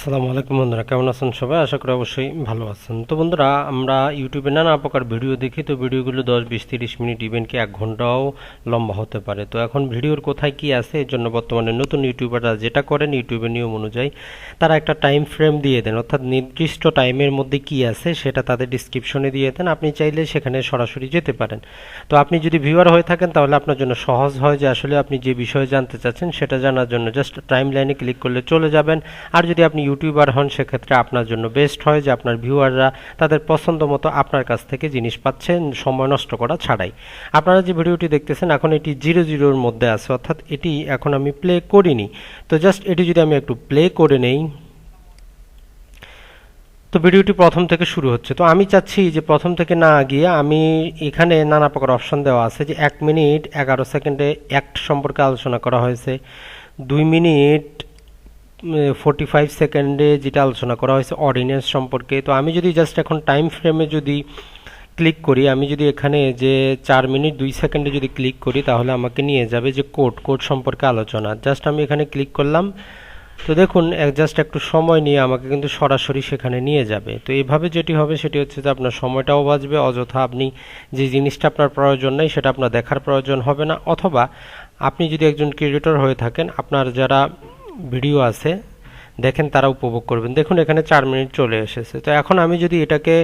আসসালামু আলাইকুম বন্ধুরা, কেমন আছেন সবাই? আশা করি অবশ্যই ভালো আছেন। তো বন্ধুরা, আমরা ইউটিউবে নানা প্রকার ভিডিও দেখি। তো ভিডিওগুলো 10, 20, 30 মিনিট, ইভেন কি 1 ঘন্টাও লম্বা হতে পারে। তো এখন ভিডিওর কোথায় কি আছে, এর জন্য বর্তমানে নতুন ইউটিউবাররা যেটা করেন, ইউটিউবের নিয়ম অনুযায়ী তারা একটা টাইম ফ্রেম দিয়ে দেন, অর্থাৎ নির্দিষ্ট টাইমের মধ্যে কি আছে সেটা তাদের ডিসক্রিপশনে দিয়ে দেন। আপনি চাইলে সেখানে সরাসরি যেতে পারেন। তো আপনি যদি ভিউয়ার হয়ে থাকেন তাহলে আপনার জন্য সহজ হয় যে আসলে আপনি যে বিষয়ে জানতে চাচ্ছেন সেটা জানার জন্য জাস্ট টাইম লাইনে ক্লিক করলে চলে যাবেন। আর যদি আপনি ইউটিউবার হন সেক্ষেত্রে আপনার জন্য বেস্ট হয় যে আপনার ভিউয়াররা তাদের পছন্দ মতো আপনার কাছ থেকে জিনিস পাচ্ছেন সময় নষ্ট করা ছাড়াই। আপনারা যে ভিডিওটি দেখতেছেন এখন এটি 00 মধ্যে আছে, অর্থাৎ এটি এখন আমি প্লে করিনি। তো জাস্ট এটি যদি আমি একটু প্লে করে নেই, তো ভিডিওটি প্রথম থেকে শুরু হচ্ছে। তো আমি চাচ্ছি যে প্রথম থেকে না গিয়ে আমি এখানে নানা প্রকার অপশন দেওয়া আছে যে 1 মিনিট 11 সেকেন্ডে অ্যাক্ট সম্পর্কে আলোচনা করা হয়েছে, 2 মিনিট 45 সেকেন্ডে যেটা আলোচনা করা হয়েছে অর্ডিনেন্স সম্পর্কে। তো আমি যদি জাস্ট এখন টাইম ফ্রেমে যদি ক্লিক করি, আমি যদি এখানে যে 4 মিনিট 2 সেকেন্ডে যদি ক্লিক করি তাহলে আমাকে নিয়ে যাবে যে কোড সম্পর্কে আলোচনা। জাস্ট আমি এখানে ক্লিক করলাম। তো দেখুন জাস্ট একটু সময় নিয়ে আমাকে কিন্তু সরাসরি সেখানে নিয়ে যাবে। তো এইভাবে যেটি হবে সেটি হচ্ছে যে আপনার সময়টাও বাঁচবে, অযথা আপনি যে জিনিসটা আপনার প্রয়োজন নেই সেটা আপনার দেখার প্রয়োজন হবে না। অথবা আপনি যদি একজন ক্রিয়েটর হয়ে থাকেন, আপনার যারা ভিডিও আছে দেখেন তারা উপভোগ করবেন। দেখুন এখানে 4 মিনিট চলে এসেছে। তো এখন আমি যদি এটাকে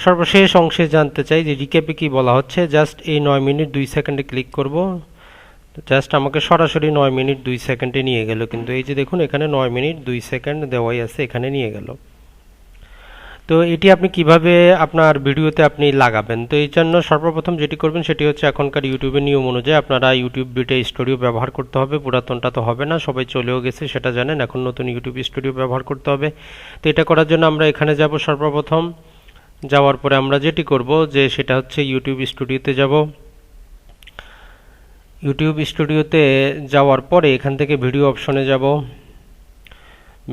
সর্বশেষ অংশে জানতে চাই যে রিক্যাপে কি বলা হচ্ছে, জাস্ট এই 9 মিনিট 2 সেকেন্ডে ক্লিক করব। জাস্ট আমাকে সরাসরি 9 মিনিট 2 সেকেন্ডে নিয়ে গেল, কিন্তু এই যে দেখুন এখানে 9 মিনিট 2 সেকেন্ড দেওয়াই আছে, এখানে নিয়ে গেল। তো এটি আপনি কিভাবে আপনার ভিডিওতে আপনি লাগাবেন, তো এই জন্য সর্বপ্রথম যেটি করবেন সেটি হচ্ছে এখনকার ইউটিউবের নিয়ম অনুযায়ী আপনারা ইউটিউব বিটা স্টুডিও ব্যবহার করতে হবে। পুরাতনটা তো হবে না, সবাই চলেও গেছে সেটা জানেন, এখন নতুন ইউটিউব স্টুডিও ব্যবহার করতে হবে। তো এটা করার জন্য আমরা এখানে যাব। সর্বপ্রথম যাওয়ার পরে আমরা যেটি করব যে সেটা হচ্ছে ইউটিউব স্টুডিওতে যাব। ইউটিউব স্টুডিওতে যাওয়ার পরে এখান থেকে ভিডিও অপশনে যাব।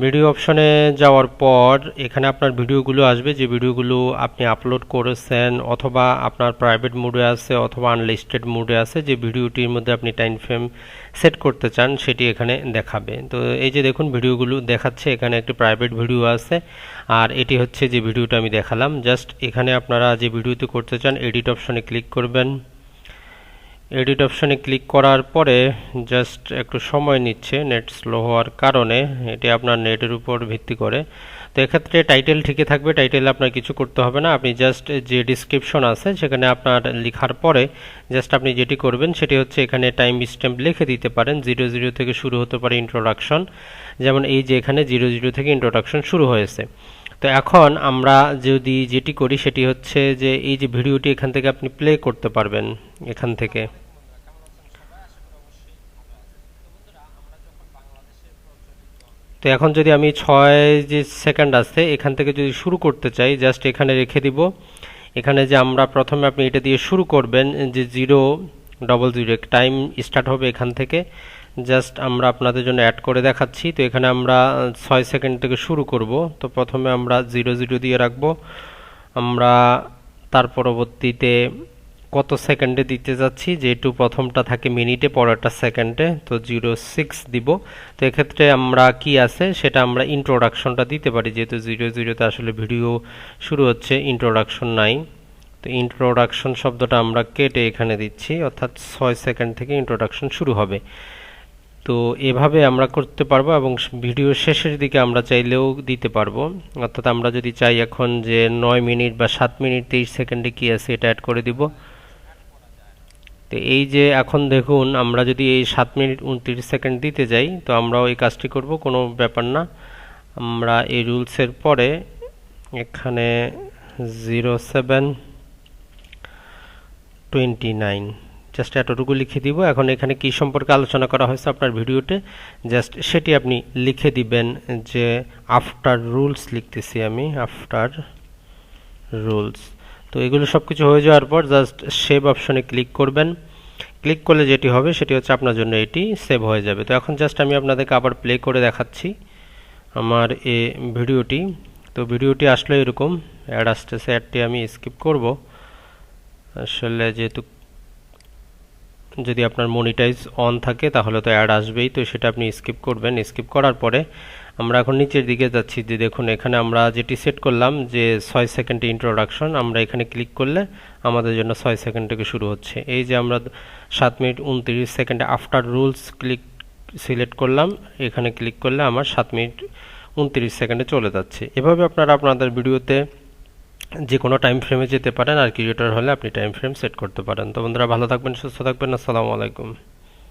ভিডিও অপশনে যাওয়ার পর এখানে আপনার ভিডিওগুলো আসবে, যে ভিডিওগুলো আপনি আপলোড করেছেন অথবা আপনার প্রাইভেট মোডে আছে অথবা আনলিস্টেড মোডে আছে, যে ভিডিওটির মধ্যে আপনি টাইম ফ্রেম সেট করতে চান সেটি এখানে দেখাবে। তো এই যে দেখুন ভিডিওগুলো দেখাচ্ছে, এখানে একটি প্রাইভেট ভিডিও আছে আর এটি হচ্ছে যে ভিডিওটা আমি দেখালাম। জাস্ট এখানে আপনারা যে ভিডিওতে করতে চান এডিট অপশনে ক্লিক করবেন। এডিট অপশনে ক্লিক করার পরে জাস্ট একটু সময় নিচ্ছে নেট স্লো হওয়ার কারণে, এটি আপনার নেটের উপর ভিত্তি করে। তো এক্ষেত্রে টাইটেল ঠিকই থাকবে, টাইটেলে আপনার কিছু করতে হবে না, আপনি জাস্ট যে ডিসক্রিপশন আছে সেখানে আপনার লেখার পরে জাস্ট আপনি যেটি করবেন সেটি হচ্ছে এখানে টাইম স্ট্যাম্প লিখে দিতে পারেন। 00 থেকে শুরু হতে পারে ইন্ট্রোডাকশন, যেমন এই যে এখানে 00 থেকে ইন্ট্রোডাকশন শুরু হয়েছে। তো এখন আমরা যদি যেটি করি সেটি হচ্ছে যে এই যে ভিডিওটি এখান থেকে আপনি প্লে করতে পারবেন এখান থেকে। তো এখন যদি আমি 6 যে সেকেন্ড আছে এখান থেকে যদি শুরু করতে চাই, জাস্ট এখানে রেখে দিব। এখানে যে আমরা প্রথমে আপনি এটা দিয়ে শুরু করবেন যে 000 টাইম স্টার্ট হবে এখান থেকে। জাস্ট আমরা আপনাদের জন্য অ্যাড করে দেখাচ্ছি। তো এখানে আমরা 6 সেকেন্ড থেকে শুরু করব। তো প্রথমে আমরা 00 দিয়ে রাখবো। আমরা তার পরবর্তীতে কত সেকেন্ডে দিতে যাচ্ছি, যেহেতু প্রথমটা থাকে মিনিটে পরেরটা সেকেন্ডে, তো 06 দিব। তো এক্ষেত্রে আমরা কি আছে সেটা আমরা ইন্ট্রোডাকশনটা দিতে পারি, যেহেতু 00তে আসলে ভিডিও শুরু হচ্ছে, ইন্ট্রোডাকশন নাই। তো ইন্ট্রোডাকশন শব্দটা আমরা কেটে এখানে দিচ্ছি, অর্থাৎ 6 সেকেন্ড থেকে ইন্ট্রোডাকশন শুরু হবে। তো এভাবে আমরা করতে পারবো এবং ভিডিও শেষের দিকে আমরা চাইলেও দিতে পারবো। অর্থাৎ আমরা যদি চাই এখন যে 9 মিনিট বা 7 মিনিট 23 সেকেন্ডে কি আছে এটা অ্যাড করে দিব। তো এই যে এখন দেখুন আমরা যদি এই 7 মিনিট 29 সেকেন্ড দিতে যাই তো আমরাও এই কাজটি করব, কোনো ব্যাপার না। আমরা এই রুলসের পরে এখানে 0729 জাস্ট এতটুকু লিখে দিব। এখন এখানে কি সম্পর্কে আলোচনা করা হয়েছে আপনার ভিডিওতে জাস্ট সেটি আপনি লিখে দিবেন, যে আফটার রুলস লিখতেছি আমি, আফটার রুলস। তো এগুলো সব কিছু হয়ে যাওয়ার পর জাস্ট সেভ অপশনে ক্লিক করবেন। ক্লিক করলে যেটি হবে সেটি হচ্ছে আপনার জন্য এটি সেভ হয়ে যাবে। তো এখন জাস্ট আমি আপনাদেরকে আবার প্লে করে দেখাচ্ছি আমার এই ভিডিওটি। তো ভিডিওটি আসলে এরকম অ্যাড আসতেছে, অ্যাডটি আমি স্কিপ করব আসলে, যেহেতু যদি আপনার মনিটাইজ অন থাকে তাহলে তো অ্যাড আসবেই, তো সেটা আপনি স্কিপ করবেন। স্কিপ করার পরে আমরা এখন নিচের দিকে যাচ্ছি, যে দেখুন এখানে আমরা যেটি সেট করলাম যে 6 সেকেন্ডে ইন্ট্রোডাকশন, আমরা এখানে ক্লিক করলে আমাদের জন্য 6 সেকেন্ড থেকে শুরু হচ্ছে। এই যে আমরা 7 মিনিট 29 সেকেন্ডে আফটার রুলস সিলেক্ট করলাম, এখানে ক্লিক করলে আমার 7 মিনিট 29 সেকেন্ডে চলে যাচ্ছে। এভাবে আপনারা আপনাদের ভিডিওতে যে কোনো টাইম ফ্রেমে যেতে পারেন, আর ক্রিয়েটর হলে আপনি টাইম ফ্রেম সেট করতে পারেন। তো বন্ধুরা ভালো থাকবেন, সুস্থ থাকবেন, আসসালামু আলাইকুম।